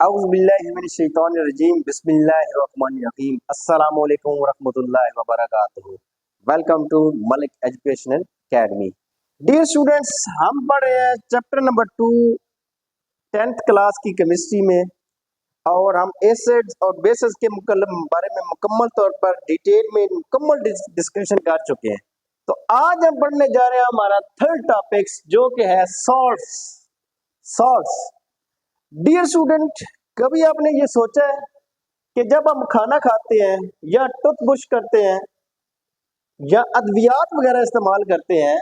औज़ुबिल्लाहिमिनश्शैतानिर्रजीम बिस्मिल्लाहिर्रहमानिर्रहीम अस्सलामु अलैकुम वरहमतुल्लाहि वबरकातुहू। Welcome to Malik educational academy. Dear students, हम पढ़ रहे हैं चैप्टर नंबर 2 10th क्लास की केमिस्ट्री में, और हम एसिड्स और बेसिस के बारे में मुकम्मल तौर पर डिटेल में मुकम्मल डिस्कशन कर चुके हैं। तो आज हम पढ़ने जा रहे हैं हमारा थर्ड टॉपिक, जो कि है सॉल्ट्स। सॉल्ट्स डियर स्टूडेंट, कभी आपने ये सोचा है कि जब हम खाना खाते हैं या टूथब्रश करते हैं या अद्वियात वगैरह इस्तेमाल करते हैं,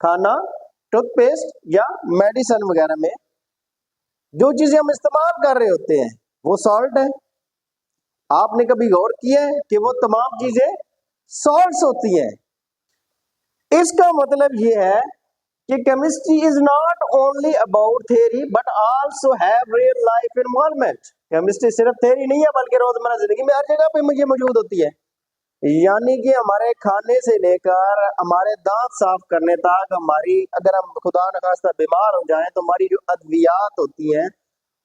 खाना, टूथपेस्ट या मेडिसिन वगैरह में जो चीजें हम इस्तेमाल कर रहे होते हैं वो सॉल्ट है। आपने कभी गौर किया है कि वो तमाम चीजें सॉल्ट्स होती हैं? इसका मतलब ये है कि chemistry is not only about theory but also have real life involvement. Chemistry सिर्फ थ्योरी नहीं है बल्कि रोजमर्रा जिंदगी में हर जगह पे मुझे मौजूद होती है। यानी कि हमारे खाने से लेकर हमारे दांत साफ करने तक, हमारी अगर हम खुदा न खास्ता बीमार हो जाएं तो हमारी जो अद्वियात होती हैं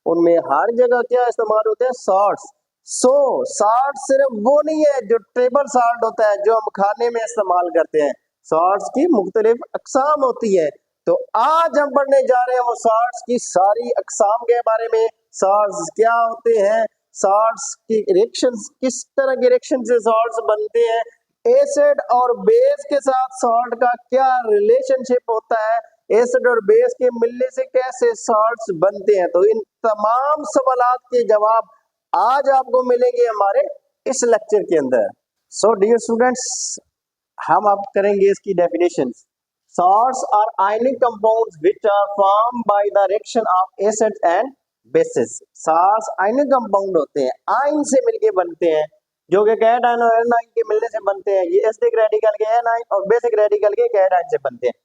उनमें हर जगह क्या इस्तेमाल होते हैं? सॉल्ट्स। सो सॉल्ट सिर्फ वो नहीं है जो टेबल सॉल्ट होता है जो हम खाने में इस्तेमाल करते हैं। सॉल्ट्स की मुख्तलिफ अकसाम होती है। तो आज हम पढ़ने जा रहे हैं वो सॉल्ट्स की सारी अकसाम के बारे में। सॉल्ट्स क्या होते हैं, सॉल्ट्स की रिएक्शंस, किस तरह के रिएक्शन से सॉल्ट्स बनते हैं, एसिड और बेस के साथ सॉल्ट का क्या रिलेशनशिप होता है, एसिड और बेस के मिलने से कैसे सॉल्ट्स बनते हैं। तो इन तमाम सवालात के जवाब आज आपको मिलेंगे हमारे इस लेक्चर के अंदर। सो डियर स्टूडेंट्स, हम अब करेंगे इसकी definition. Salts are ionic compounds which are formed by the reaction of acids and bases. Salts ionic compound होते हैं, आयन से मिलके बनते हैं, जो कि कैटायन और एनायन के मिलने से बनते हैं। ये एसिडिक रेडिकल के एनायन और बेसिक रेडिकल के कैटायन से बनते हैं।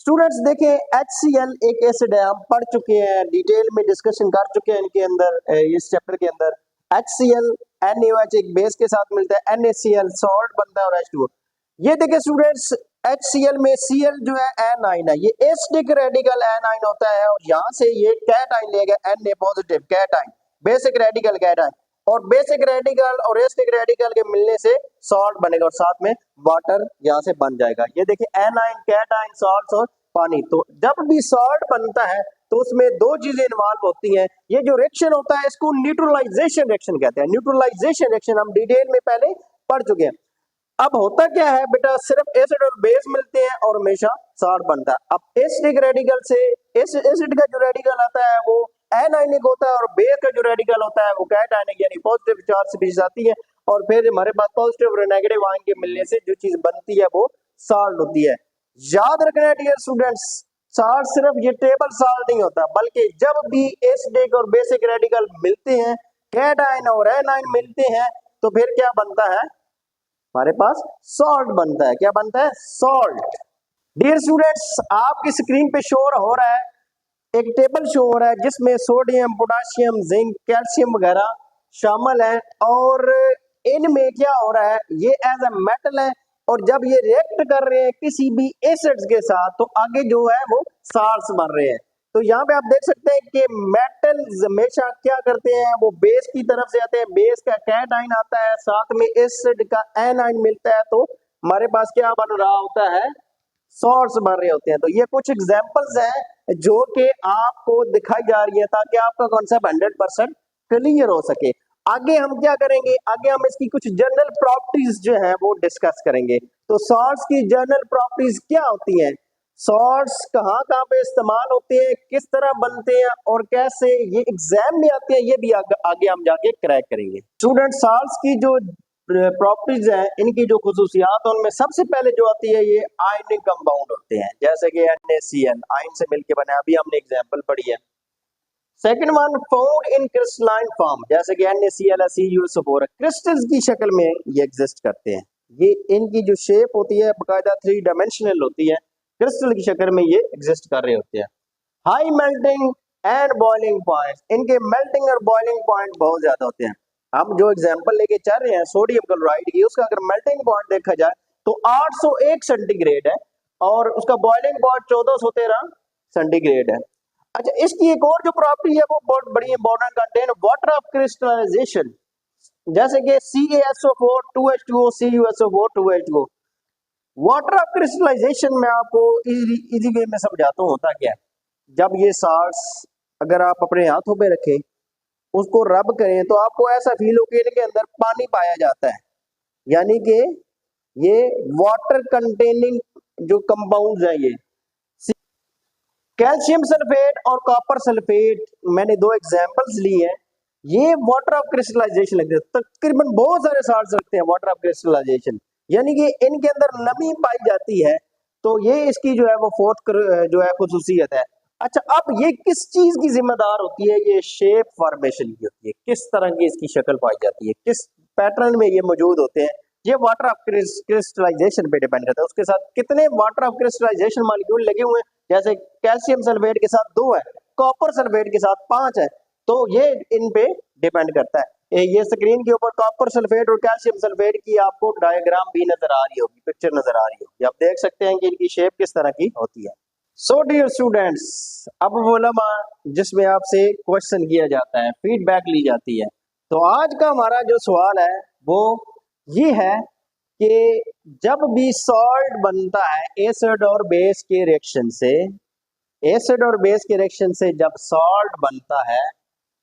स्टूडेंट्स देखें, HCl एक एसिड है, हम पढ़ चुके हैं, डिटेल में डिस्कशन कर चुके हैं इनके अंदर, इस चैप्टर के अंदर। HCl NaOH एक बेस के साथ मिलता है, NaCl सॉल्ट बनता है और H2O। ये देखिए स्टूडेंट्स, HCl में Cl जो है एनाइन है, ये एसिडिक रेडिकल एनाइन होता है, और यहाँ से ये कैटाइन लेगा Na positive cation, basic radical cation, और बेसिक रेडिकल और एसिडिक रेडिकल के मिलने से सॉल्ट बनेगा और साथ में वाटर यहाँ से बन जाएगा। ये देखिए एनाइन, कैटाइन, सॉल्ट और पानी। तो जब भी सॉल्ट बनता है तो उसमें दो चीजें इन्वॉल्व होती हैं। ये जो रिएक्शन होता है इसको न्यूट्रलाइजेशन रिएक्शन कहते हैं। न्यूट्रलाइजेशन रिएक्शन हम डिटेल में पहले पढ़ चुके हैं। अब होता क्या है बेटा, सिर्फ एसिड और बेस मिलते हैं और हमेशा सॉल्ट बनता है। अब एसिडिक रेडिकल से एसिड का जो रेडिकल आता है वो एनायनिक होता है, और बेस का जो रेडिकल होता है वो कैटायनिक यानी पॉजिटिव चार्ज स्पीशीज आती है, और फिर हमारे पास पॉजिटिव और नेगेटिव आयन के मिलने से जो चीज बनती है वो सॉल्ट होती है। याद रखना डियर स्टूडेंट्स, सॉल्ट सिर्फ ये टेबल सॉल्ट नहीं होता, बल्कि जब भी एसिडिक और बेसिक रेडिकल मिलते हैं, कैटायन और एनायन मिलते हैं, तो फिर क्या बनता है? हमारे पास सॉल्ट बनता है। क्या बनता है? सॉल्ट। डियर स्टूडेंट्स, आपकी स्क्रीन पे शो हो रहा है, एक टेबल शो हो रहा है जिसमें सोडियम, पोटाशियम, जिंक, कैल्शियम वगैरह शामिल है, और इनमें क्या हो रहा है, ये एज अ मेटल है, और जब ये रिएक्ट कर रहे हैं किसी भी एसिड्स के साथ तो आगे जो है वो सॉल्ट्स बन रहे हैं। तो यहाँ पे आप देख सकते हैं कि मेटल्स हमेशा क्या करते हैं, वो बेस की तरफ से आते हैं, बेस का कैटायन आता है, साथ में एसिड का एनायन मिलता है, तो हमारे पास क्या बन रहा होता है? सॉल्ट्स बन रहे होते हैं। तो ये कुछ एग्जांपल्स हैं जो कि आपको दिखाई जा रही है ताकि आपका कॉन्सेप्ट 100% क्लियर हो सके। आगे हम क्या करेंगे, आगे हम इसकी कुछ जनरल प्रॉपर्टीज जो है वो डिस्कस करेंगे। तो सॉल्ट्स की जनरल प्रॉपर्टीज क्या होती हैं, सॉल्ट्स कहाँ कहाँ पे इस्तेमाल होते हैं, किस तरह बनते हैं, और कैसे ये एग्जाम में आते हैं, ये भी आगे हम जाके क्रैक करेंगे। स्टूडेंट, सॉल्ट्स की जो प्रॉपर्टीज है, इनकी जो खुसूसियात है, उनमें सबसे पहले जो आती है ये आयनिक कंपाउंड होते हैं, जैसे कि NaCl आयन से मिलके बना, अभी हमने एग्जांपल पढ़ी है। Second one, found in crystalline form, जैसे कि NaCl, CuSO4 क्रिस्टल्स की शक्ल में ये एग्जिस्ट करते हैं। ये इनकी जो शेप होती है बाकायदा 3 डायमेंशनल होती है, क्रिस्टल की शक्ल में ये एग्जिस्ट कर रहे होते हैं। High melting and boiling point, इनके मेल्टिंग और बॉइलिंग पॉइंट बहुत ज्यादा होते हैं। हम जो एग्जांपल लेके चल रहे हैं सोडियम क्लोराइड की, उसका अगर मेल्टिंग पॉइंट देखा जाए तो 801 सेंटीग्रेड है, और उसका बॉइलिंग पॉइंट 1413 सेंटीग्रेड है। अच्छा, इसकी एक और जो प्रॉपर्टी है वो बहुत बड़ी important, contain water of crystallisation, जैसे कि CaSO4 2H2O CuSO4 2H2O। Water of crystallisation में आपको इजी वे में समझाता हूँ होता क्या है। जब ये साल्ट्स अगर आप अपने हाथों पे रखें, उसको रब करें, तो आपको ऐसा फील हो कि इनके अंदर पानी पाया जाता है, यानी कि ये वाटर कंटेनिंग जो कंपाउंड्स हैं, ये कैल्शियम सल्फेट और कॉपर सल्फेट, मैंने दो एग्जांपल्स ली हैं। ये वाटर ऑफ क्रिस्टलाइजेशन लगते हैं, तकरीबन बहुत सारे साल्ट्स लगते हैं वाटर ऑफ क्रिस्टलाइजेशन, यानी कि इनके अंदर नमी पाई जाती है। तो ये इसकी जो है वो फोर्थ जो है खुसूसियत है। अच्छा, अब ये किस चीज की जिम्मेदार होती है, ये शेप फॉर्मेशन की होती है, किस तरह की इसकी शक्ल पाई जाती है, किस पैटर्न में ये मौजूद होते हैं, ये वाटर ऑफ क्रिस्टलाइजेशन पे डिपेंड करता है। उसके साथ कितने वाटर ऑफ क्रिस्टलाइजेशन मॉलिक्यूल लगे हुए हैं, जैसे कैल्शियम सल्फेट के साथ 2 है, कॉपर सल्फेट के साथ 5 है, तो ये इन पे डिपेंड करता है। ये स्क्रीन के ऊपर कॉपर सल्फेट और कैल्शियम सल्फेट की आपको डायग्राम भी नजर आ रही होगी, पिक्चर नजर आ रही होगी, आप देख सकते हैं कि इनकी शेप किस तरह की होती है। सो डियर स्टूडेंट्स, अब वो लम्हा जिसमें आपसे क्वेश्चन किया जाता है, फीडबैक ली जाती है। तो आज का हमारा जो सवाल है वो ये है कि जब भी सॉल्ट बनता है एसिड और बेस के रिएक्शन से, एसिड और बेस के रिएक्शन से जब सॉल्ट बनता है,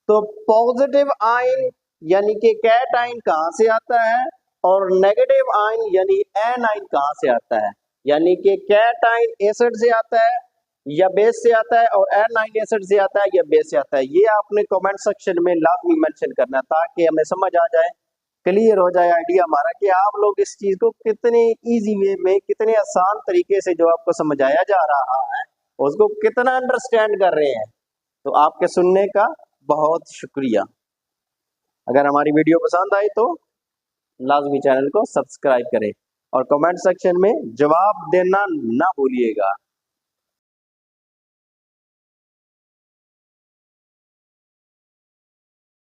तो पॉजिटिव आयन यानी कि कैट आयन कहां से आता है और नेगेटिव आयन यानी एन आयन कहां से आता है, यानी कि कैट आयन एसिड से आता है या बेस से आता है और एन आयन एसिड से आता है या बेस से आता है। ये आपने कमेंट सेक्शन में लाजमी मेंशन करना है ताकि हमें समझ आ जाए, क्लियर हो जाए आइडिया हमारा कि आप लोग इस चीज को कितने इजी वे में, कितने आसान तरीके से जो आपको समझाया जा रहा है उसको कितना अंडरस्टैंड कर रहे हैं। तो आपके सुनने का बहुत शुक्रिया। अगर हमारी वीडियो पसंद आई तो लाजमी चैनल को सब्सक्राइब करें और कमेंट सेक्शन में जवाब देना ना भूलिएगा।